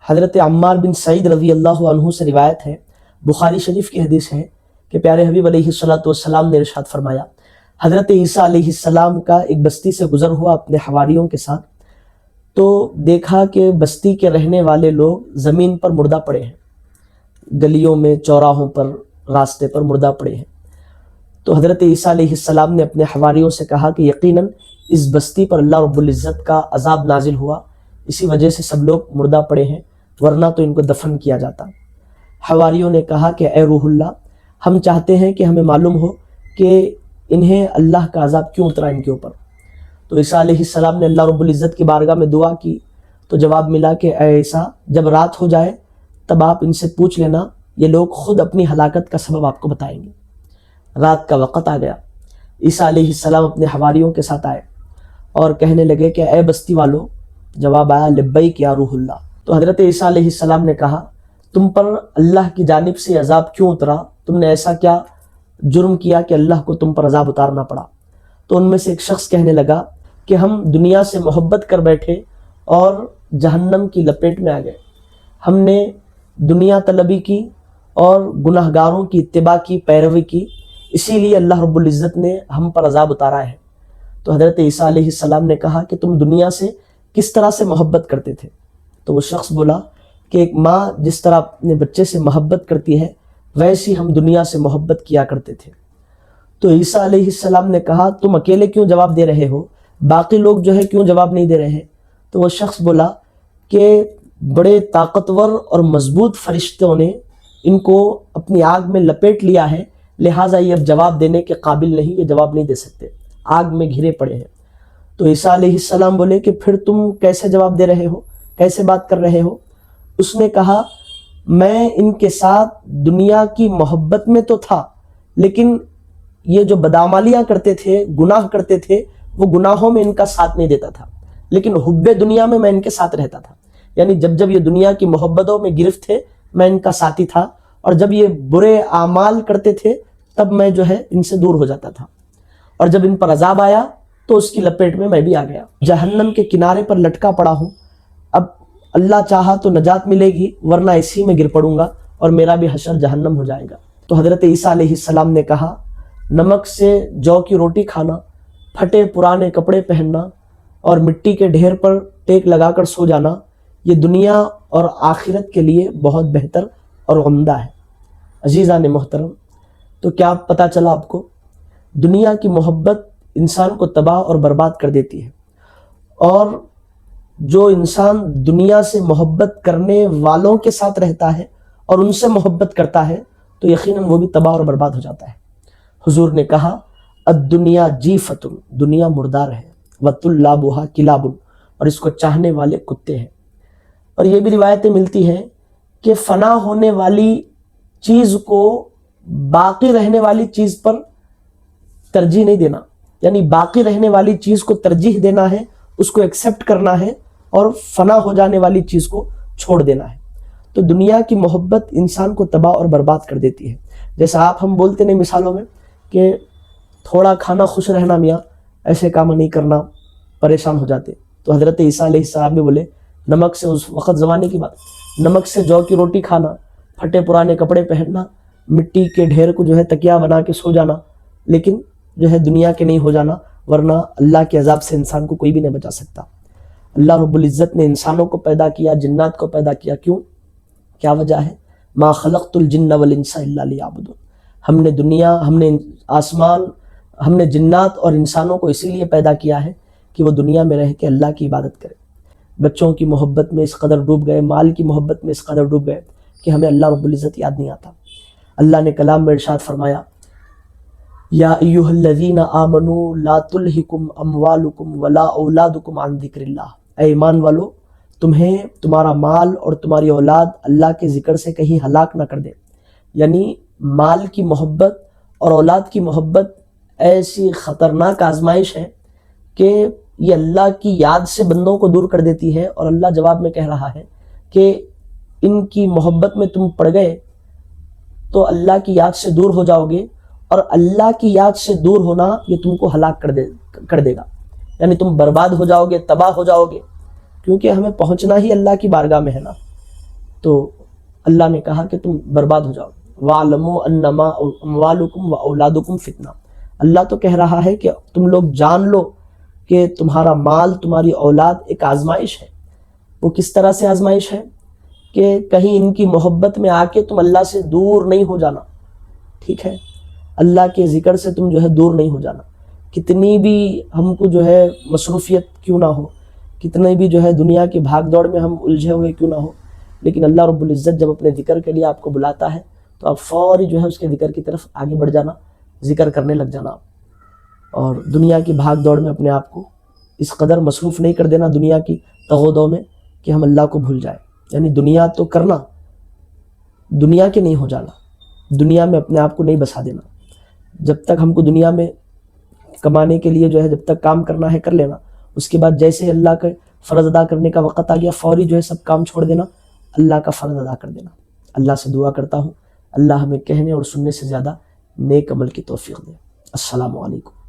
حضرت عمار بن سعید رضی اللہ عنہ سے روایت ہے، بخاری شریف کی حدیث ہے کہ پیارے حبیب علیہ الصلوۃ نے ارشاد فرمایا، حضرت عیسیٰ علیہ السلام کا ایک بستی سے گزر ہوا اپنے حواریوں کے ساتھ، تو دیکھا کہ بستی کے رہنے والے لوگ زمین پر مردہ پڑے ہیں، گلیوں میں، چوراہوں پر، راستے پر مردہ پڑے ہیں۔ تو حضرت عیسیٰ علیہ السلام نے اپنے حواریوں سے کہا کہ یقیناً اس بستی پر اللہ رب العزت کا عذاب نازل ہوا، اسی وجہ سے سب لوگ مردہ پڑے ہیں، ورنہ تو ان کو دفن کیا جاتا۔ حواریوں نے کہا کہ اے روح اللہ، ہم چاہتے ہیں کہ ہمیں معلوم ہو کہ انہیں اللہ کا عذاب کیوں اترا ان کے اوپر۔ تو عیسیٰ علیہ السلام نے اللہ رب العزت کی بارگاہ میں دعا کی، تو جواب ملا کہ اے عیسیٰ، جب رات ہو جائے تب آپ ان سے پوچھ لینا، یہ لوگ خود اپنی ہلاکت کا سبب آپ کو بتائیں گے۔ رات کا وقت آ گیا، عیسیٰ علیہ السلام اپنے حواریوں کے ساتھ آئے اور کہنے لگے کہ اے بستی والو، جواب آیا لبیک یا روح اللہ۔ تو حضرت عیسیٰ علیہ السلام نے کہا، تم پر اللہ کی جانب سے عذاب کیوں اترا؟ تم نے ایسا کیا جرم کیا کہ اللہ کو تم پر عذاب اتارنا پڑا؟ تو ان میں سے ایک شخص کہنے لگا کہ ہم دنیا سے محبت کر بیٹھے اور جہنم کی لپیٹ میں آ گئے۔ ہم نے دنیا طلبی کی اور گناہ گاروں کی اتباع کی، پیروی کی، اسی لیے اللہ رب العزت نے ہم پر عذاب اتارا ہے۔ تو حضرت عیسیٰ علیہ السلام نے کہا کہ تم دنیا سے کس طرح سے محبت کرتے تھے؟ تو وہ شخص بولا کہ ایک ماں جس طرح اپنے بچے سے محبت کرتی ہے، ویسی ہم دنیا سے محبت کیا کرتے تھے۔ تو عیسیٰ علیہ السلام نے کہا تم اکیلے کیوں جواب دے رہے ہو؟ باقی لوگ جو ہے کیوں جواب نہیں دے رہے ہیں؟ تو وہ شخص بولا کہ بڑے طاقتور اور مضبوط فرشتوں نے ان کو اپنی آگ میں لپیٹ لیا ہے، لہٰذا یہ اب جواب دینے کے قابل نہیں، یہ جواب نہیں دے سکتے، آگ میں گھرے پڑے ہیں۔ تو عیسیٰ علیہ السلام بولے کہ پھر تم کیسے جواب دے رہے ہو، کیسے بات کر رہے ہو؟ اس نے کہا میں ان کے ساتھ دنیا کی محبت میں تو تھا، لیکن یہ جو بدعمالیاں کرتے تھے، گناہ کرتے تھے، وہ گناہوں میں ان کا ساتھ نہیں دیتا تھا، لیکن حب دنیا میں ان کے ساتھ رہتا تھا۔ یعنی جب یہ دنیا کی محبتوں میں گرفت تھے میں ان کا ساتھی تھا، اور جب یہ برے اعمال کرتے تھے تب میں جو ہے ان سے دور ہو جاتا تھا، اور جب ان پر عذاب آیا تو اس کی لپیٹ میں بھی آ گیا۔ جہنم کے کنارے پر لٹکا پڑا ہوں، اب اللہ چاہا تو نجات ملے گی، ورنہ اسی میں گر پڑوں گا اور میرا بھی حشر جہنم ہو جائے گا۔ تو حضرت عیسیٰ علیہ السلام نے کہا نمک سے جو کی روٹی کھانا، پھٹے پرانے کپڑے پہننا اور مٹی کے ڈھیر پر ٹیک لگا کر سو جانا، یہ دنیا اور آخرت کے لیے بہت بہتر اور عمدہ ہے۔ عزیزان محترم، تو کیا پتہ چلا آپ کو؟ دنیا کی محبت انسان کو تباہ اور برباد کر دیتی ہے، اور جو انسان دنیا سے محبت کرنے والوں کے ساتھ رہتا ہے اور ان سے محبت کرتا ہے تو یقیناً وہ بھی تباہ اور برباد ہو جاتا ہے۔ حضور نے کہا الدنیا جیفۃ، دنیا مردار ہے، وطلابھا کلاب، اور اس کو چاہنے والے کتے ہیں۔ اور یہ بھی روایتیں ملتی ہیں کہ فنا ہونے والی چیز کو باقی رہنے والی چیز پر ترجیح نہیں دینا، یعنی باقی رہنے والی چیز کو ترجیح دینا ہے، اس کو ایکسیپٹ کرنا ہے، اور فنا ہو جانے والی چیز کو چھوڑ دینا ہے۔ تو دنیا کی محبت انسان کو تباہ اور برباد کر دیتی ہے۔ جیسا آپ ہم بولتے ہیں مثالوں میں کہ تھوڑا کھانا خوش رہنا میاں، ایسے کام نہیں کرنا، پریشان ہو جاتے۔ تو حضرت عیسیٰ علیہ السلام بھی بولے نمک سے، اس وقت زمانے کی بات، نمک سے جو کی روٹی کھانا، پھٹے پرانے کپڑے پہننا، مٹی کے ڈھیر کو جو ہے تکیہ بنا کے سو جانا، لیکن جو ہے دنیا کے نہیں ہو جانا، ورنہ اللہ کے عذاب سے انسان کو کوئی بھی نہیں بچا سکتا۔ اللہ رب العزت نے انسانوں کو پیدا کیا، جنات کو پیدا کیا، کیوں؟ کیا وجہ ہے؟ ما خلقت الجن والانس الا لیعبدون۔ ہم نے دنیا، ہم نے آسمان، ہم نے جنات اور انسانوں کو اسی لیے پیدا کیا ہے کہ وہ دنیا میں رہ کے اللہ کی عبادت کرے۔ بچوں کی محبت میں اس قدر ڈوب گئے، مال کی محبت میں اس قدر ڈوب گئے کہ ہمیں اللہ رب العزت یاد نہیں آتا۔ اللہ نے کلام میں ارشاد فرمایا یا ایھا الذین آمنوا لا تلھکم اموالکم ولا اولادکم عن ذکر اللہ۔ اے ایمان والو، تمہیں تمہارا مال اور تمہاری اولاد اللہ کے ذکر سے کہیں ہلاک نہ کر دے۔ یعنی مال کی محبت اور اولاد کی محبت ایسی خطرناک آزمائش ہے کہ یہ اللہ کی یاد سے بندوں کو دور کر دیتی ہے، اور اللہ جواب میں کہہ رہا ہے کہ ان کی محبت میں تم پڑ گئے تو اللہ کی یاد سے دور ہو جاؤ گے، اور اللہ کی یاد سے دور ہونا یہ تم کو ہلاک کر دے گا، یعنی تم برباد ہو جاؤ گے، تباہ ہو جاؤ گے، کیونکہ ہمیں پہنچنا ہی اللہ کی بارگاہ میں ہے نا۔ تو اللہ نے کہا کہ تم برباد ہو جاؤ. وَاعْلَمُوا أَنَّمَا أَمْوَالُكُمْ وَأَوْلَادُكُمْ فِتْنَةٌ. اللہ تو کہہ رہا ہے کہ تم لوگ جان لو کہ تمہارا مال، تمہاری اولاد ایک آزمائش ہے. وہ کس طرح سے آزمائش ہے کہ کہیں ان کی محبت میں آ کے تم اللہ سے دور نہیں ہو جانا. ٹھیک ہے، اللہ کے ذکر سے تم جو ہے دور نہیں ہو جانا. کتنی بھی ہم کو جو ہے مصروفیت کیوں نہ ہو، کتنے بھی جو ہے دنیا کی بھاگ دوڑ میں ہم الجھے ہوئے کیوں نہ ہو، لیکن اللہ رب العزت جب اپنے ذکر کے لیے آپ کو بلاتا ہے تو آپ فوری جو ہے اس کے ذکر کی طرف آگے بڑھ جانا، ذکر کرنے لگ جانا. اور دنیا کی بھاگ دوڑ میں اپنے آپ کو اس قدر مصروف نہیں کر دینا دنیا کی تغودوں میں کہ ہم اللہ کو بھول جائیں. یعنی دنیا تو کرنا، دنیا کے نہیں ہو جانا، دنیا میں اپنے آپ کو نہیں بسا دینا. جب تک ہم کو دنیا میں کمانے کے لیے جو ہے جب تک کام کرنا ہے کر لینا، اس کے بعد جیسے اللہ کے فرض ادا کرنے کا وقت آ گیا فوری جو ہے سب کام چھوڑ دینا، اللہ کا فرض ادا کر دینا. اللہ سے دعا کرتا ہوں اللہ ہمیں کہنے اور سننے سے زیادہ نیک عمل کی توفیق دے. السلام علیکم.